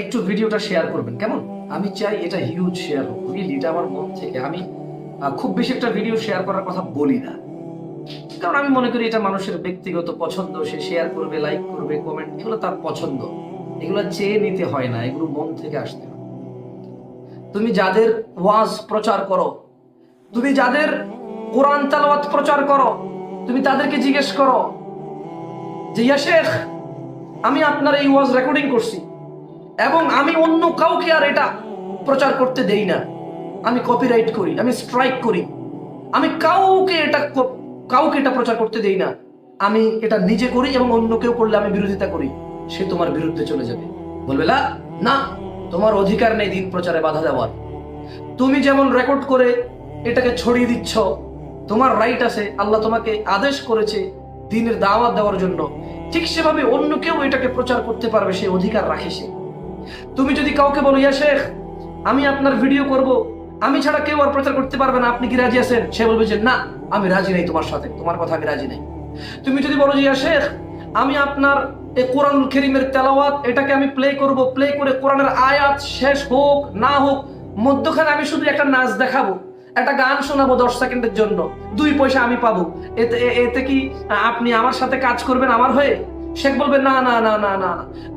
একটু ভিডিওটা শেয়ার করবেন, কেমন? আমি চাই এটা হিউজ শেয়ার হোক, রিয়েলি এটা আমার মন থেকে। আমি খুব বেশি একটা ভিডিও শেয়ার করার কথা বলি না, কারণ আমি মনে করি এটা মানুষের ব্যক্তিগত পছন্দ। সে শেয়ার করবে, লাইক করবে, কমেন্ট, এগুলো তার পছন্দ। এগুলো চেয়ে নিতে হয় না, এগুলো মন থেকে আসতে হয়। তুমি যাদের ওয়াজ প্রচার করো, তুমি যাদের কোরআন তেলাওয়াত প্রচার করো, তুমি তাদেরকে জিজ্ঞেস করো যে ইয়া শেখ, আমি আপনার এই ওয়াজ রেকর্ডিং করছি এবং আমি অন্য কাউকে আর এটা প্রচার করতে দেই না। আমি কপিরাইট করি, আমি স্ট্রাইক করি, আমি কাউকে এটা প্রচার করতে দেই না। আমি এটা নিজে করি এবং অন্য কেউ করলে আমি বিরোধিতা করি। সে তোমার বিরুদ্ধে চলে যাবে, বলবে না, তোমার অধিকার নেই দিন প্রচারে বাধা দেওয়ার। তুমি যেমন রেকর্ড করে এটাকে ছড়িয়ে দিচ্ছ, তোমার রাইট আছে, আল্লাহ তোমাকে আদেশ করেছে দ্বীনের দাওয়াত দেওয়ার জন্য, ঠিক সেভাবে অন্য কেউ এটাকে প্রচার করতে পারবে, সে অধিকার রাখে সে। তুমি যদি কাউকে বলো ইয়া শেখ, আমি আপনার ভিডিও করব, আমি ছাড়া কেউ আর প্রচার করতে পারবে না, আপনি কি রাজি আছেন? সে বলবে যে না, আমি রাজি নেই তোমার সাথে, তোমার কথা আমি রাজি নেই। তুমি যদি বলো যে ইয়া শেখ, আমি আপনার এই কোরআনুল কারীমের তেলাওয়াত এটাকে আমি প্লে করব, প্লে করে কোরআনের আয়াত শেষ হোক না হোক মধ্যখানে আমি শুধু একটা নাচ দেখাবো, একটা গান শোনাবো 10 সেকেন্ডের জন্য, 2 পয়সা আমি পাবো, এতে কি আপনি আমার সাথে কাজ করবেন আমার হয়ে? শেখ বলবে না না না না না,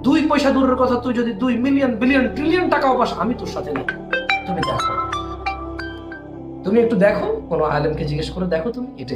2 পয়সা দূরের কথা, তুই যদি 2 মিলিয়ন বিলিয়ন ট্রিলিয়ন টাকাও পাস, আমি তোর সাথে নেই। তুমি দেখো, তুমি একটু দেখো, কোনো আলেমকে জিজ্ঞেস করে দেখো তুমি এটা।